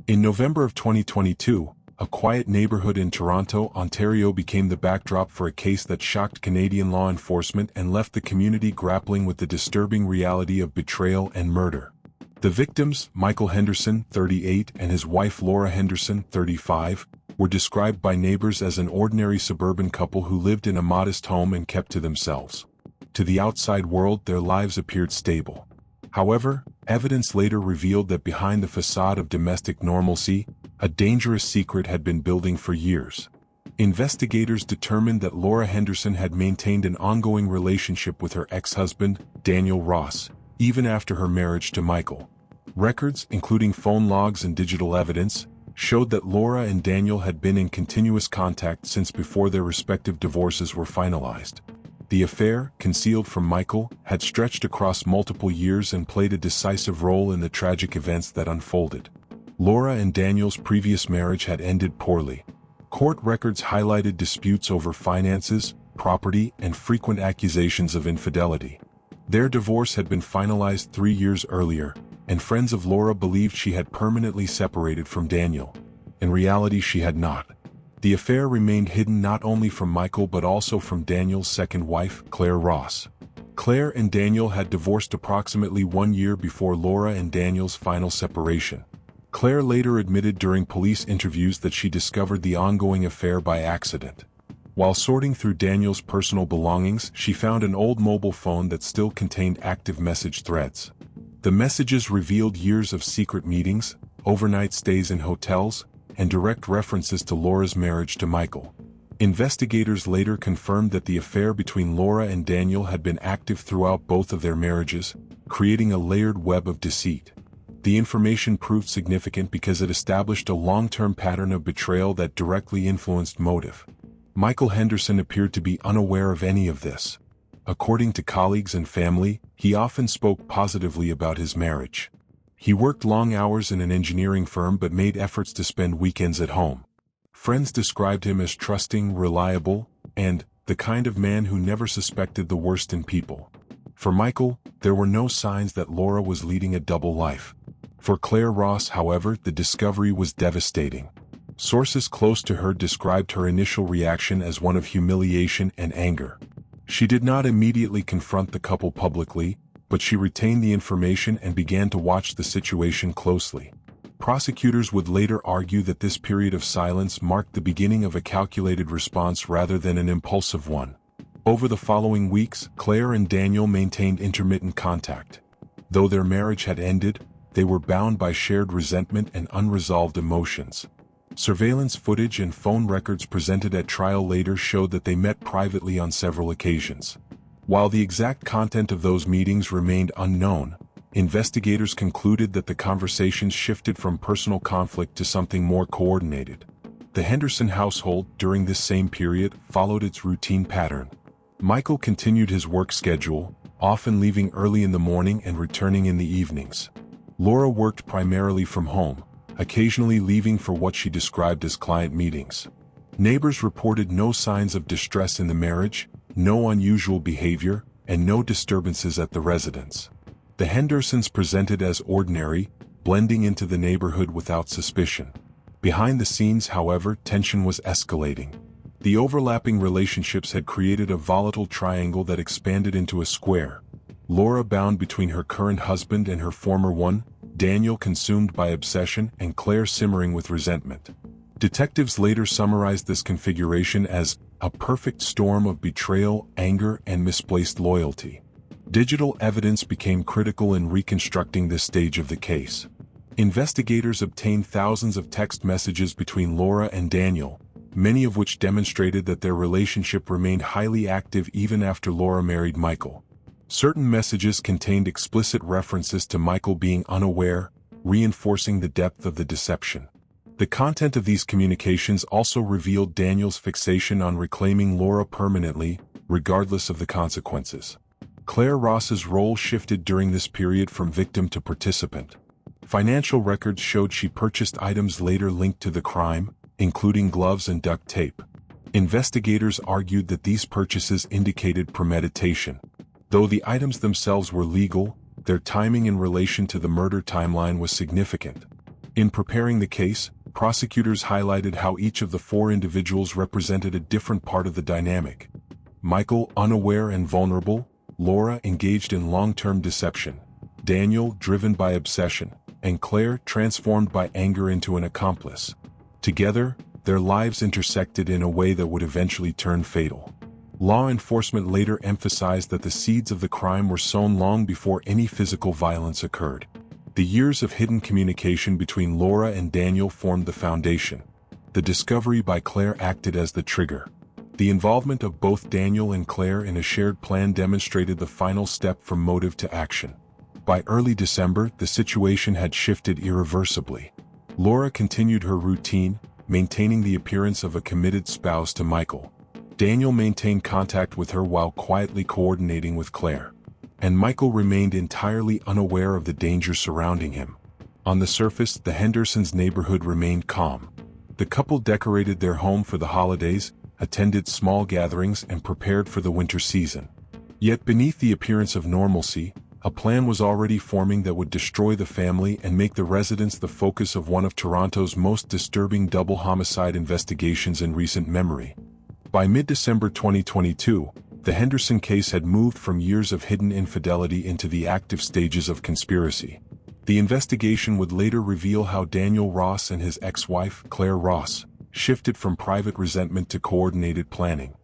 In November of 2022, a quiet neighborhood in Toronto, Ontario became the backdrop for a case that shocked Canadian law enforcement and left the community grappling with the disturbing reality of betrayal and murder. The victims, Michael Henderson, 38, and his wife Laura Henderson, 35, were described by neighbors as an ordinary suburban couple who lived in a modest home and kept to themselves. To the outside world, their lives appeared stable. However, evidence later revealed that behind the facade of domestic normalcy, a dangerous secret had been building for years. Investigators determined that Laura Henderson had maintained an ongoing relationship with her ex-husband, Daniel Ross, even after her marriage to Michael. Records, including phone logs and digital evidence, showed that Laura and Daniel had been in continuous contact since before their respective divorces were finalized. The affair, concealed from Michael, had stretched across multiple years and played a decisive role in the tragic events that unfolded. Laura and Daniel's previous marriage had ended poorly. Court records highlighted disputes over finances, property, and frequent accusations of infidelity. Their divorce had been finalized 3 years earlier, and friends of Laura believed she had permanently separated from Daniel. In reality, she had not. The affair remained hidden not only from Michael but also from Daniel's second wife, Claire Ross. Claire and Daniel had divorced approximately 1 year before Laura and Daniel's final separation. Claire later admitted during police interviews that she discovered the ongoing affair by accident. While sorting through Daniel's personal belongings, she found an old mobile phone that still contained active message threads. The messages revealed years of secret meetings, overnight stays in hotels, and direct references to Laura's marriage to Michael. Investigators later confirmed that the affair between Laura and Daniel had been active throughout both of their marriages, creating a layered web of deceit. The information proved significant because it established a long-term pattern of betrayal that directly influenced motive. Michael Henderson appeared to be unaware of any of this. According to colleagues and family, he often spoke positively about his marriage. He worked long hours in an engineering firm but made efforts to spend weekends at home. Friends described him as trusting, reliable, and the kind of man who never suspected the worst in people. For Michael, there were no signs that Laura was leading a double life. For Claire Ross, however, the discovery was devastating. Sources close to her described her initial reaction as one of humiliation and anger. She did not immediately confront the couple publicly, but she retained the information and began to watch the situation closely. Prosecutors would later argue that this period of silence marked the beginning of a calculated response rather than an impulsive one. Over the following weeks, Claire and Daniel maintained intermittent contact. Though their marriage had ended, they were bound by shared resentment and unresolved emotions. Surveillance footage and phone records presented at trial later showed that they met privately on several occasions. While the exact content of those meetings remained unknown, investigators concluded that the conversations shifted from personal conflict to something more coordinated. The Henderson household, during this same period, followed its routine pattern. Michael continued his work schedule, often leaving early in the morning and returning in the evenings. Laura worked primarily from home, occasionally leaving for what she described as client meetings. Neighbors reported no signs of distress in the marriage, no unusual behavior, and no disturbances at the residence. The Hendersons presented as ordinary, blending into the neighborhood without suspicion. Behind the scenes, however, tension was escalating. The overlapping relationships had created a volatile triangle that expanded into a square. Laura bound between her current husband and her former one, Daniel consumed by obsession, and Claire simmering with resentment. Detectives later summarized this configuration as a perfect storm of betrayal, anger, and misplaced loyalty. Digital evidence became critical in reconstructing this stage of the case. Investigators obtained thousands of text messages between Laura and Daniel, many of which demonstrated that their relationship remained highly active even after Laura married Michael. Certain messages contained explicit references to Michael being unaware, reinforcing the depth of the deception. The content of these communications also revealed Daniel's fixation on reclaiming Laura permanently, regardless of the consequences. Claire Ross's role shifted during this period from victim to participant. Financial records showed she purchased items later linked to the crime, including gloves and duct tape. Investigators argued that these purchases indicated premeditation. Though the items themselves were legal, their timing in relation to the murder timeline was significant. In preparing the case, prosecutors highlighted how each of the four individuals represented a different part of the dynamic. Michael, unaware and vulnerable; Laura, engaged in long-term deception; Daniel, driven by obsession; and Claire, transformed by anger into an accomplice. Together, their lives intersected in a way that would eventually turn fatal. Law enforcement later emphasized that the seeds of the crime were sown long before any physical violence occurred. The years of hidden communication between Laura and Daniel formed the foundation. The discovery by Claire acted as the trigger. The involvement of both Daniel and Claire in a shared plan demonstrated the final step from motive to action. By early December, the situation had shifted irreversibly. Laura continued her routine, maintaining the appearance of a committed spouse to Michael. Daniel maintained contact with her while quietly coordinating with Claire. And Michael remained entirely unaware of the danger surrounding him. On the surface, the Hendersons' neighborhood remained calm. The couple decorated their home for the holidays, attended small gatherings, and prepared for the winter season. Yet beneath the appearance of normalcy, a plan was already forming that would destroy the family and make the residents the focus of one of Toronto's most disturbing double homicide investigations in recent memory. By mid-December 2022, the Henderson case had moved from years of hidden infidelity into the active stages of conspiracy. The investigation would later reveal how Daniel Ross and his ex-wife, Claire Ross, shifted from private resentment to coordinated planning.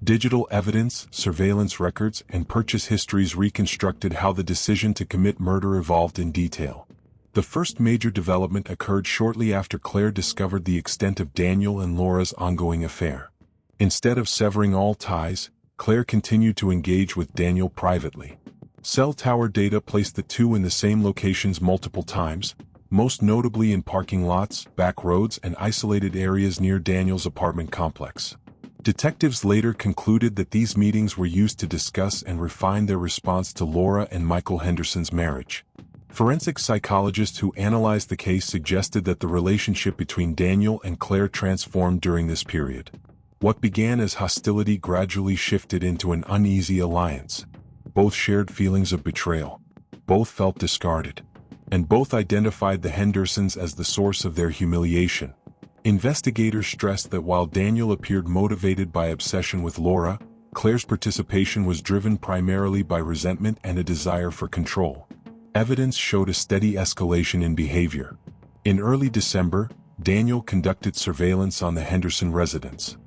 Digital evidence, surveillance records, and purchase histories reconstructed how the decision to commit murder evolved in detail. The first major development occurred shortly after Claire discovered the extent of Daniel and Laura's ongoing affair. Instead of severing all ties, Claire continued to engage with Daniel privately. Cell tower data placed the two in the same locations multiple times, most notably in parking lots, back roads, and isolated areas near Daniel's apartment complex. Detectives later concluded that these meetings were used to discuss and refine their response to Laura and Michael Henderson's marriage. Forensic psychologists who analyzed the case suggested that the relationship between Daniel and Claire transformed during this period. What began as hostility gradually shifted into an uneasy alliance. Both shared feelings of betrayal. Both felt discarded. And both identified the Hendersons as the source of their humiliation. Investigators stressed that while Daniel appeared motivated by obsession with Laura, Claire's participation was driven primarily by resentment and a desire for control. Evidence showed a steady escalation in behavior. In early December, Daniel conducted surveillance on the Henderson residence.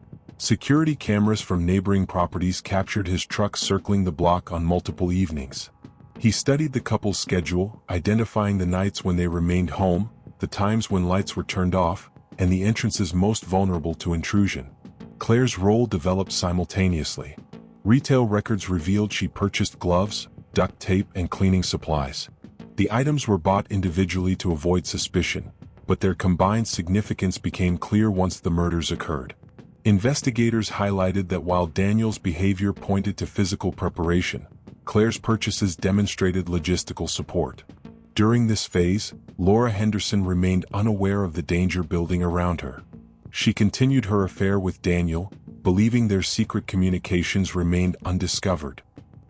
Security cameras from neighboring properties captured his truck circling the block on multiple evenings. He studied the couple's schedule, identifying the nights when they remained home, the times when lights were turned off, and the entrances most vulnerable to intrusion. Claire's role developed simultaneously. Retail records revealed she purchased gloves, duct tape, and cleaning supplies. The items were bought individually to avoid suspicion, but their combined significance became clear once the murders occurred. Investigators highlighted that while Daniel's behavior pointed to physical preparation, Claire's purchases demonstrated logistical support. During this phase, Laura Henderson remained unaware of the danger building around her. She continued her affair with Daniel, believing their secret communications remained undiscovered.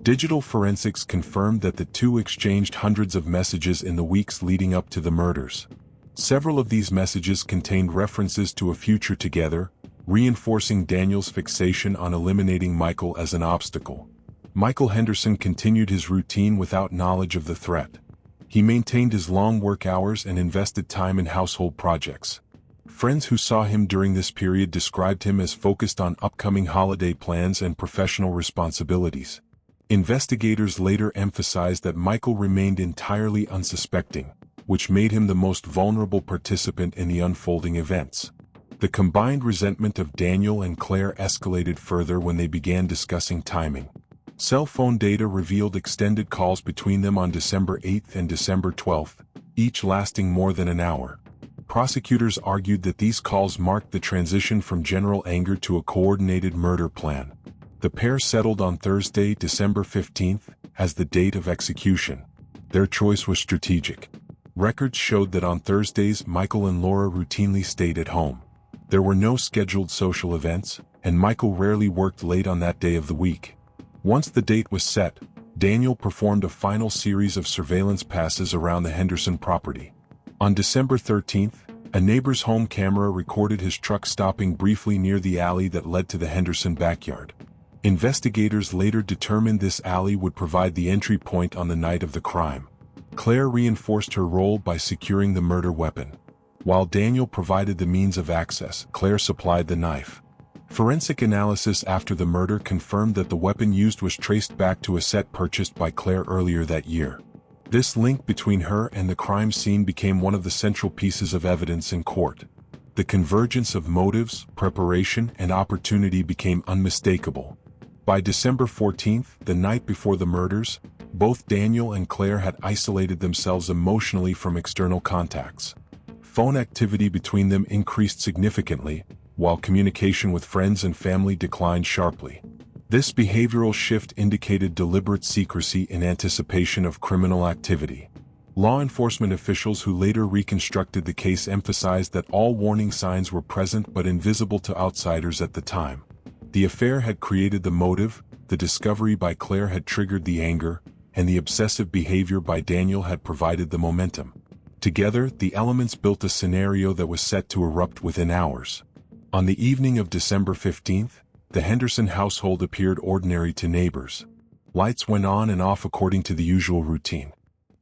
Digital forensics confirmed that the two exchanged hundreds of messages in the weeks leading up to the murders. Several of these messages contained references to a future together, reinforcing Daniel's fixation on eliminating Michael as an obstacle. Michael Henderson continued his routine without knowledge of the threat. He maintained his long work hours and invested time in household projects. Friends who saw him during this period described him as focused on upcoming holiday plans and professional responsibilities. Investigators later emphasized that Michael remained entirely unsuspecting, which made him the most vulnerable participant in the unfolding events. The combined resentment of Daniel and Claire escalated further when they began discussing timing. Cell phone data revealed extended calls between them on December 8 and December 12, each lasting more than an hour. Prosecutors argued that these calls marked the transition from general anger to a coordinated murder plan. The pair settled on Thursday, December 15, as the date of execution. Their choice was strategic. Records showed that on Thursdays Michael and Laura routinely stayed at home. There were no scheduled social events, and Michael rarely worked late on that day of the week. Once the date was set, Daniel performed a final series of surveillance passes around the Henderson property. On December 13th, a neighbor's home camera recorded his truck stopping briefly near the alley that led to the Henderson backyard. Investigators later determined this alley would provide the entry point on the night of the crime. Claire reinforced her role by securing the murder weapon. While Daniel provided the means of access, Claire supplied the knife. Forensic analysis after the murder confirmed that the weapon used was traced back to a set purchased by Claire earlier that year. This link between her and the crime scene became one of the central pieces of evidence in court. The convergence of motives, preparation, and opportunity became unmistakable. By December 14th, the night before the murders, both Daniel and Claire had isolated themselves emotionally from external contacts. Phone activity between them increased significantly, while communication with friends and family declined sharply. This behavioral shift indicated deliberate secrecy in anticipation of criminal activity. Law enforcement officials who later reconstructed the case emphasized that all warning signs were present but invisible to outsiders at the time. The affair had created the motive, the discovery by Claire had triggered the anger, and the obsessive behavior by Daniel had provided the momentum. Together, the elements built a scenario that was set to erupt within hours. On the evening of December 15th, the Henderson household appeared ordinary to neighbors. Lights went on and off according to the usual routine.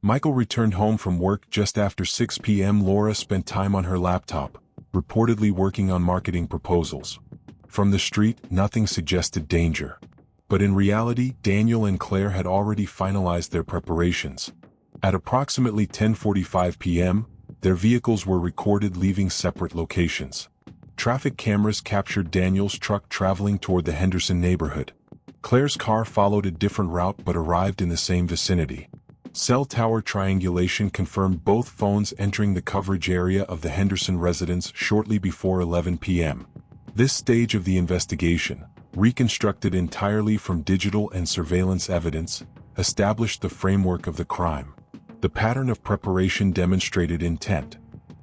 Michael returned home from work just after 6 p.m. Laura spent time on her laptop, reportedly working on marketing proposals. From the street, nothing suggested danger. But in reality, Daniel and Claire had already finalized their preparations. At approximately 10:45 p.m., their vehicles were recorded leaving separate locations. Traffic cameras captured Daniel's truck traveling toward the Henderson neighborhood. Claire's car followed a different route but arrived in the same vicinity. Cell tower triangulation confirmed both phones entering the coverage area of the Henderson residence shortly before 11 p.m. This stage of the investigation, reconstructed entirely from digital and surveillance evidence, established the framework of the crime. The pattern of preparation demonstrated intent.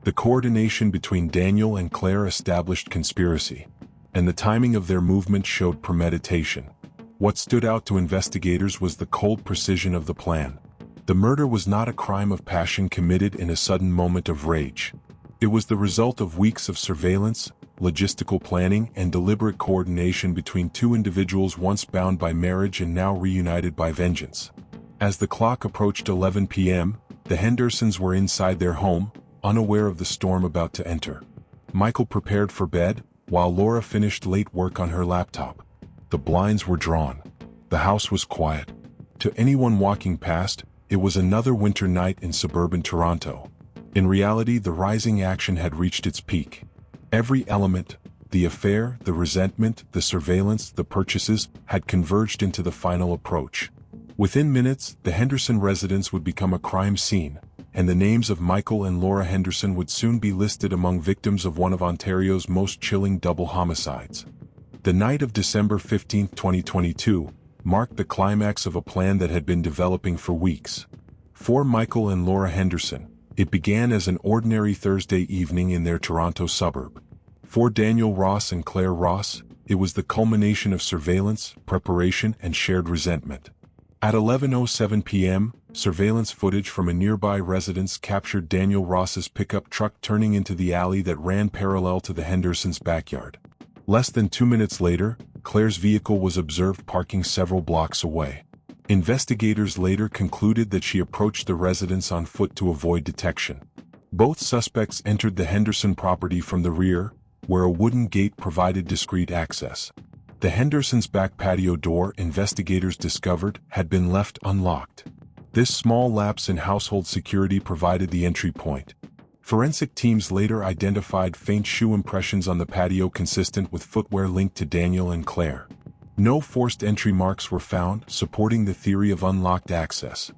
The coordination between Daniel and Claire established conspiracy, and the timing of their movement showed premeditation. What stood out to investigators was the cold precision of the plan. The murder was not a crime of passion committed in a sudden moment of rage. It was the result of weeks of surveillance, logistical planning, and deliberate coordination between two individuals once bound by marriage and now reunited by vengeance. As the clock approached 11 p.m., the Hendersons were inside their home, unaware of the storm about to enter. Michael prepared for bed, while Laura finished late work on her laptop. The blinds were drawn. The house was quiet. To anyone walking past, it was another winter night in suburban Toronto. In reality, the rising action had reached its peak. Every element, the affair, the resentment, the surveillance, the purchases, had converged into the final approach. Within minutes, the Henderson residence would become a crime scene, and the names of Michael and Laura Henderson would soon be listed among victims of one of Ontario's most chilling double homicides. The night of December 15, 2022, marked the climax of a plan that had been developing for weeks. For Michael and Laura Henderson, it began as an ordinary Thursday evening in their Toronto suburb. For Daniel Ross and Claire Ross, it was the culmination of surveillance, preparation, and shared resentment. At 11:07 p.m., surveillance footage from a nearby residence captured Daniel Ross's pickup truck turning into the alley that ran parallel to the Hendersons' backyard. Less than 2 minutes later, Claire's vehicle was observed parking several blocks away. Investigators later concluded that she approached the residence on foot to avoid detection. Both suspects entered the Henderson property from the rear, where a wooden gate provided discreet access. The Hendersons' back patio door, investigators discovered, had been left unlocked. This small lapse in household security provided the entry point. Forensic teams later identified faint shoe impressions on the patio consistent with footwear linked to Daniel and Claire. No forced entry marks were found, supporting the theory of unlocked access.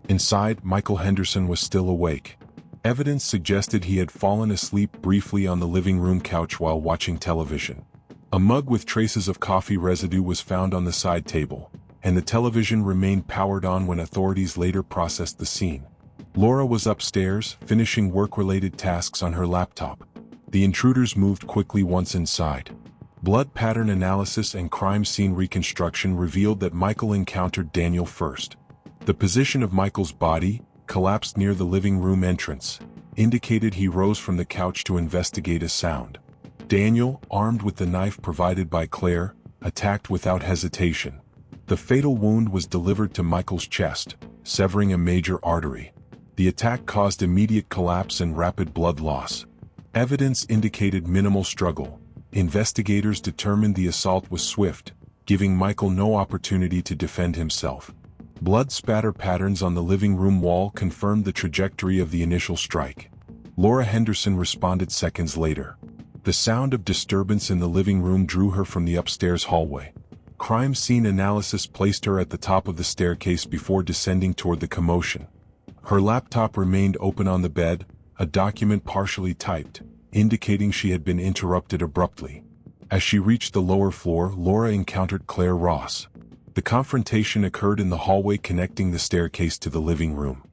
Inside, Michael Henderson was still awake. Evidence suggested he had fallen asleep briefly on the living room couch while watching television. A mug with traces of coffee residue was found on the side table, and the television remained powered on when authorities later processed the scene. Laura was upstairs, finishing work-related tasks on her laptop. The intruders moved quickly once inside. Blood pattern analysis and crime scene reconstruction revealed that Michael encountered Daniel first. The position of Michael's body, collapsed near the living room entrance. indicated he rose from the couch to investigate a sound. Daniel, armed with the knife provided by Claire, attacked without hesitation. The fatal wound was delivered to Michael's chest, severing a major artery. The attack caused immediate collapse and rapid blood loss. Evidence indicated minimal struggle. Investigators determined the assault was swift, giving Michael no opportunity to defend himself. Blood spatter patterns on the living room wall confirmed the trajectory of the initial strike. Laura Henderson responded seconds later. The sound of disturbance in the living room drew her from the upstairs hallway. Crime scene analysis placed her at the top of the staircase before descending toward the commotion. Her laptop remained open on the bed, a document partially typed, indicating she had been interrupted abruptly. As she reached the lower floor, Laura encountered Claire Ross. The confrontation occurred in the hallway connecting the staircase to the living room.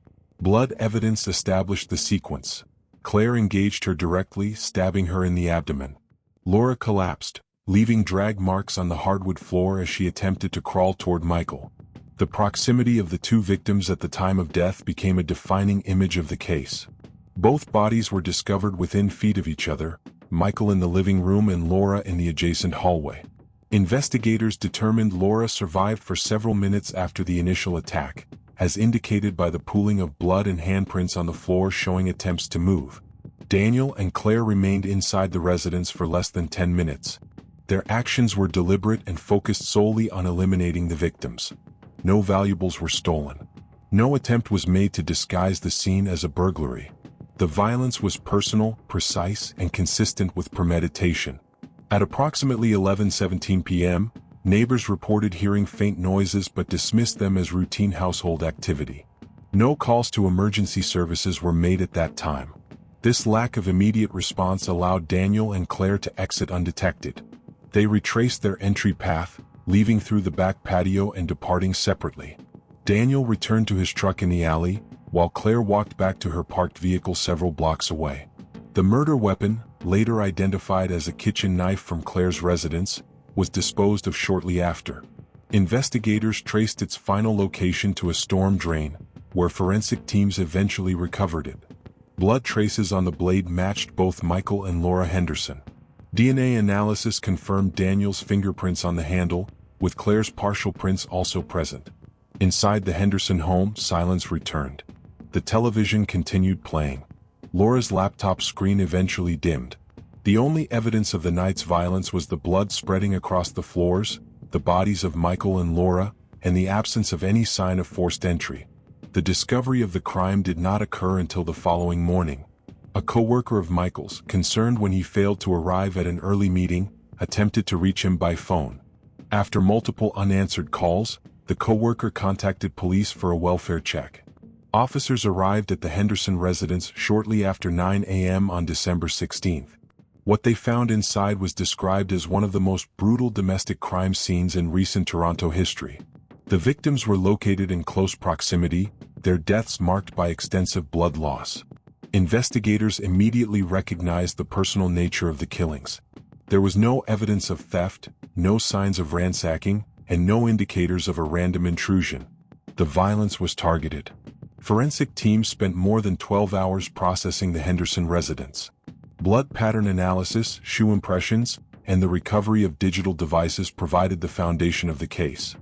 Blood evidence established the sequence. Claire engaged her directly, stabbing her in the abdomen. Laura collapsed, leaving drag marks on the hardwood floor as she attempted to crawl toward Michael. The proximity of the two victims at the time of death became a defining image of the case. Both bodies were discovered within feet of each other, Michael in the living room and Laura in the adjacent hallway. Investigators determined Laura survived for several minutes after the initial attack, as indicated by the pooling of blood and handprints on the floor showing attempts to move. Daniel and Claire remained inside the residence for less than 10 minutes. Their actions were deliberate and focused solely on eliminating the victims. No valuables were stolen. No attempt was made to disguise the scene as a burglary. The violence was personal, precise, and consistent with premeditation. At approximately 11:17 p.m., neighbors reported hearing faint noises but dismissed them as routine household activity. No calls to emergency services were made at that time. This lack of immediate response allowed Daniel and Claire to exit undetected. They retraced their entry path, leaving through the back patio and departing separately. Daniel returned to his truck in the alley, while Claire walked back to her parked vehicle several blocks away. The murder weapon, later identified as a kitchen knife from Claire's residence, was disposed of shortly after. Investigators traced its final location to a storm drain, where forensic teams eventually recovered it. Blood traces on the blade matched both Michael and Laura Henderson. DNA analysis confirmed Daniel's fingerprints on the handle, with Claire's partial prints also present. Inside the Henderson home, silence returned. The television continued playing. Laura's laptop screen eventually dimmed. The only evidence of the night's violence was the blood spreading across the floors, the bodies of Michael and Laura, and the absence of any sign of forced entry. The discovery of the crime did not occur until the following morning. A co-worker of Michael's, concerned when he failed to arrive at an early meeting, attempted to reach him by phone. After multiple unanswered calls, the co-worker contacted police for a welfare check. Officers arrived at the Henderson residence shortly after 9 a.m. on December 16. What they found inside was described as one of the most brutal domestic crime scenes in recent Toronto history. The victims were located in close proximity, their deaths marked by extensive blood loss. Investigators immediately recognized the personal nature of the killings. There was no evidence of theft, no signs of ransacking, and no indicators of a random intrusion. The violence was targeted. Forensic teams spent more than 12 hours processing the Henderson residence. Blood pattern analysis, shoe impressions, and the recovery of digital devices provided the foundation of the case.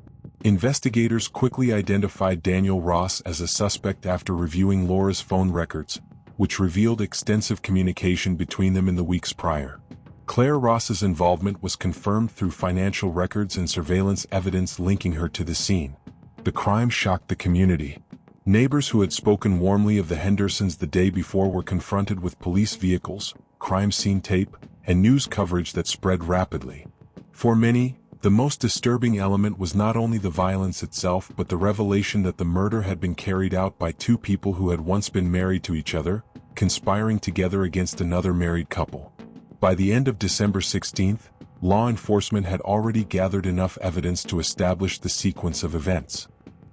Investigators quickly identified Daniel Ross as a suspect after reviewing Laura's phone records, which revealed extensive communication between them in the weeks prior. Claire Ross's involvement was confirmed through financial records and surveillance evidence linking her to the scene. The crime shocked the community. Neighbors who had spoken warmly of the Hendersons the day before were confronted with police vehicles, crime scene tape, and news coverage that spread rapidly. For many, the most disturbing element was not only the violence itself but the revelation that the murder had been carried out by two people who had once been married to each other, conspiring together against another married couple. By the end of December 16th, law enforcement had already gathered enough evidence to establish the sequence of events.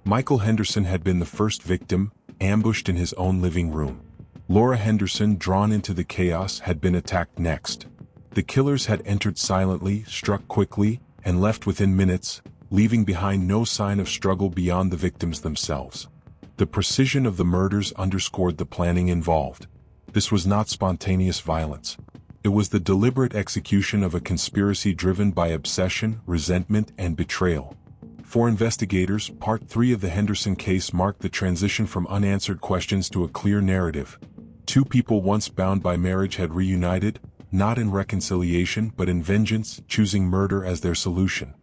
Michael Henderson had been the first victim, ambushed in his own living room. Laura Henderson, drawn into the chaos, had been attacked next. The killers had entered silently, struck quickly, and left within minutes, leaving behind no sign of struggle beyond the victims themselves. The precision of the murders underscored the planning involved. This was not spontaneous violence. It was the deliberate execution of a conspiracy driven by obsession, resentment, and betrayal. For investigators, Part 3 of the Henderson case marked the transition from unanswered questions to a clear narrative. Two people once bound by marriage had reunited, not in reconciliation but in vengeance, choosing murder as their solution.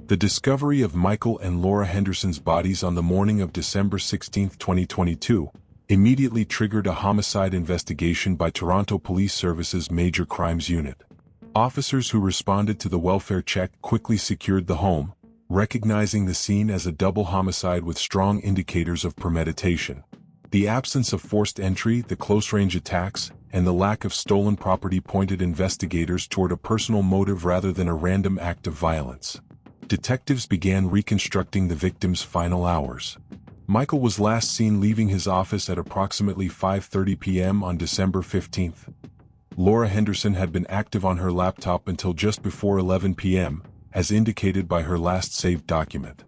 The discovery of Michael and Laura Henderson's bodies on the morning of December 16, 2022, immediately triggered a homicide investigation by Toronto Police Service's Major Crimes Unit. Officers who responded to the welfare check quickly secured the home, recognizing the scene as a double homicide with strong indicators of premeditation. The absence of forced entry, the close-range attacks, and the lack of stolen property pointed investigators toward a personal motive rather than a random act of violence. Detectives began reconstructing the victim's final hours. Michael was last seen leaving his office at approximately 5:30 p.m. on December 15. Laura Henderson had been active on her laptop until just before 11 p.m., as indicated by her last saved document.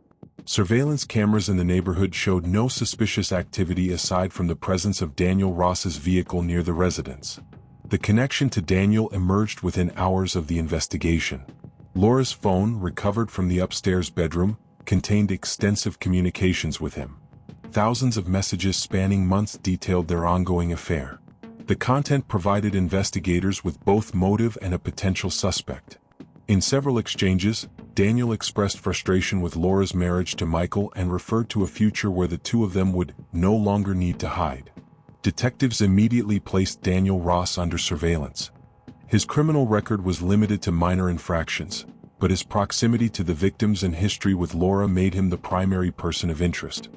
Surveillance cameras in the neighborhood showed no suspicious activity aside from the presence of Daniel Ross's vehicle near the residence. The connection to Daniel emerged within hours of the investigation. Laura's phone, recovered from the upstairs bedroom, contained extensive communications with him. Thousands of messages spanning months detailed their ongoing affair. The content provided investigators with both motive and a potential suspect. In several exchanges, Daniel expressed frustration with Laura's marriage to Michael and referred to a future where the two of them would no longer need to hide. Detectives immediately placed Daniel Ross under surveillance. His criminal record was limited to minor infractions, but his proximity to the victims and history with Laura made him the primary person of interest.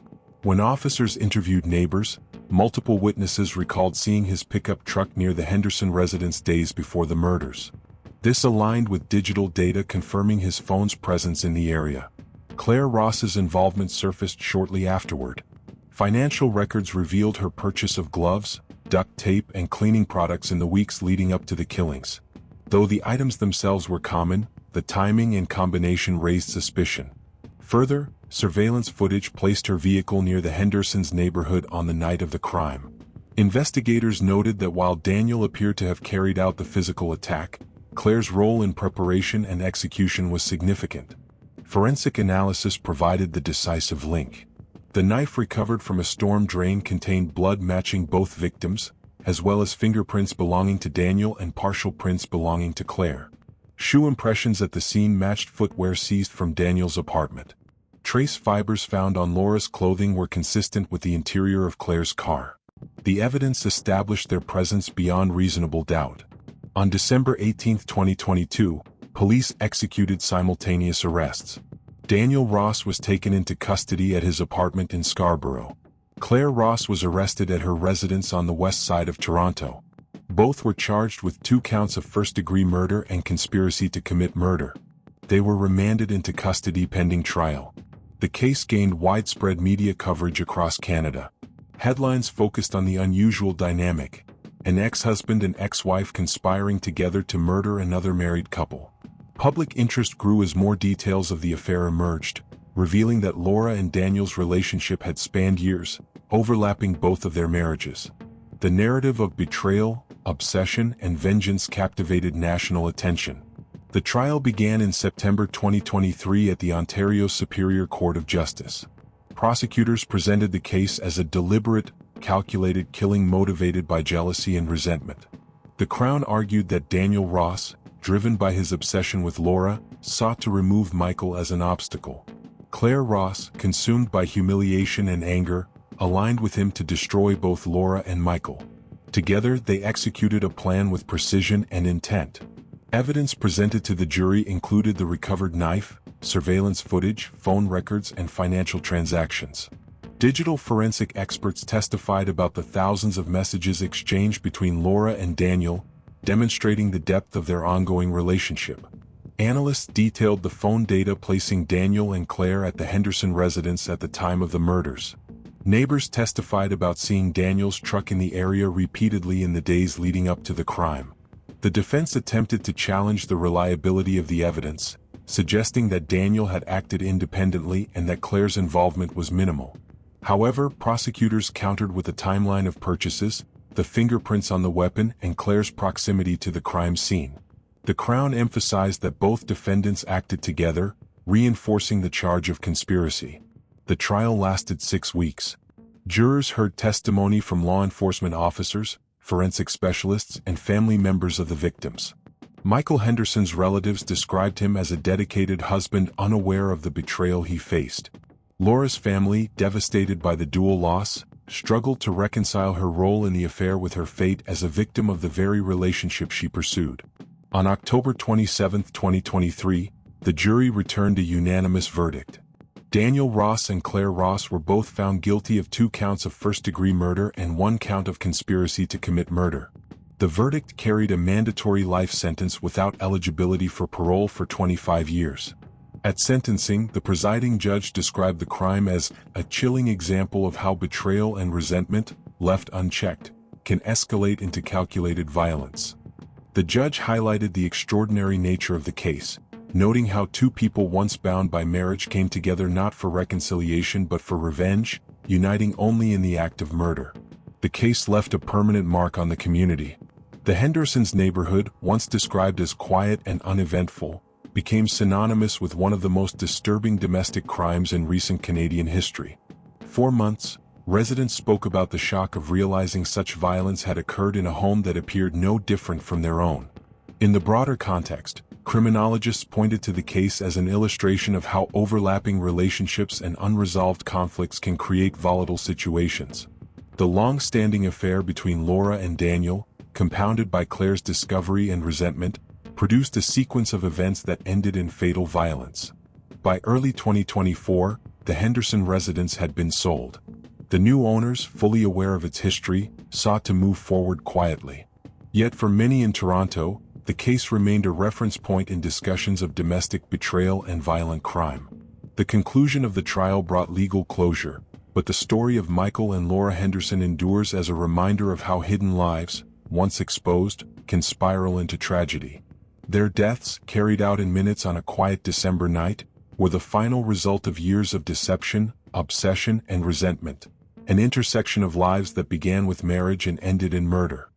When officers interviewed neighbors, multiple witnesses recalled seeing his pickup truck near the Henderson residence days before the murders. This aligned with digital data confirming his phone's presence in the area. Claire Ross's involvement surfaced shortly afterward. Financial records revealed her purchase of gloves, duct tape, and cleaning products in the weeks leading up to the killings. Though the items themselves were common, the timing and combination raised suspicion. Further, surveillance footage placed her vehicle near the Hendersons' neighborhood on the night of the crime. Investigators noted that while Daniel appeared to have carried out the physical attack, Claire's role in preparation and execution was significant. Forensic analysis provided the decisive link. The knife recovered from a storm drain contained blood matching both victims, as well as fingerprints belonging to Daniel and partial prints belonging to Claire. Shoe impressions at the scene matched footwear seized from Daniel's apartment. Trace fibers found on Laura's clothing were consistent with the interior of Claire's car. The evidence established their presence beyond reasonable doubt. On December 18, 2022, police executed simultaneous arrests. Daniel Ross was taken into custody at his apartment in Scarborough. Claire Ross was arrested at her residence on the west side of Toronto. Both were charged with 2 counts of first-degree murder and conspiracy to commit murder. They were remanded into custody pending trial. The case gained widespread media coverage across Canada. Headlines focused on the unusual dynamic: an ex-husband and ex-wife conspiring together to murder another married couple. Public interest grew as more details of the affair emerged, revealing that Laura and Daniel's relationship had spanned years, overlapping both of their marriages. The narrative of betrayal, obsession, and vengeance captivated national attention. The trial began in September 2023 at the Ontario Superior Court of Justice. Prosecutors presented the case as a deliberate, calculated killing motivated by jealousy and resentment. The Crown argued that Daniel Ross, driven by his obsession with Laura, sought to remove Michael as an obstacle. Claire Ross, consumed by humiliation and anger, aligned with him to destroy both Laura and Michael. Together, they executed a plan with precision and intent. Evidence presented to the jury included the recovered knife, surveillance footage, phone records, and financial transactions. Digital forensic experts testified about the thousands of messages exchanged between Laura and Daniel, demonstrating the depth of their ongoing relationship. Analysts detailed the phone data placing Daniel and Claire at the Henderson residence at the time of the murders. Neighbors testified about seeing Daniel's truck in the area repeatedly in the days leading up to the crime. The defense attempted to challenge the reliability of the evidence, suggesting that Daniel had acted independently and that Claire's involvement was minimal. However, prosecutors countered with a timeline of purchases, the fingerprints on the weapon and Claire's proximity to the crime scene. The Crown emphasized that both defendants acted together, reinforcing the charge of conspiracy. The trial lasted 6 weeks. Jurors heard testimony from law enforcement officers, forensic specialists, and family members of the victims. Michael Henderson's relatives described him as a dedicated husband unaware of the betrayal he faced. Laura's family, devastated by the dual loss, struggled to reconcile her role in the affair with her fate as a victim of the very relationship she pursued. On October 27, 2023, the jury returned a unanimous verdict. Daniel Ross and Claire Ross were both found guilty of 2 counts of first-degree murder and 1 count of conspiracy to commit murder. The verdict carried a mandatory life sentence without eligibility for parole for 25 years. At sentencing, the presiding judge described the crime as a chilling example of how betrayal and resentment, left unchecked, can escalate into calculated violence. The judge highlighted the extraordinary nature of the case, noting how 2 people once bound by marriage came together not for reconciliation but for revenge, uniting only in the act of murder. The case left a permanent mark on the community. The Hendersons' neighborhood, once described as quiet and uneventful, became synonymous with one of the most disturbing domestic crimes in recent Canadian history. For months, residents spoke about the shock of realizing such violence had occurred in a home that appeared no different from their own. In the broader context, criminologists pointed to the case as an illustration of how overlapping relationships and unresolved conflicts can create volatile situations. The long-standing affair between Laura and Daniel, compounded by Claire's discovery and resentment, produced a sequence of events that ended in fatal violence. By early 2024, the Henderson residence had been sold. The new owners, fully aware of its history, sought to move forward quietly. Yet for many in Toronto, the case remained a reference point in discussions of domestic betrayal and violent crime. The conclusion of the trial brought legal closure, but the story of Michael and Laura Henderson endures as a reminder of how hidden lives, once exposed, can spiral into tragedy. Their deaths, carried out in minutes on a quiet December night, were the final result of years of deception, obsession, and resentment, an intersection of lives that began with marriage and ended in murder.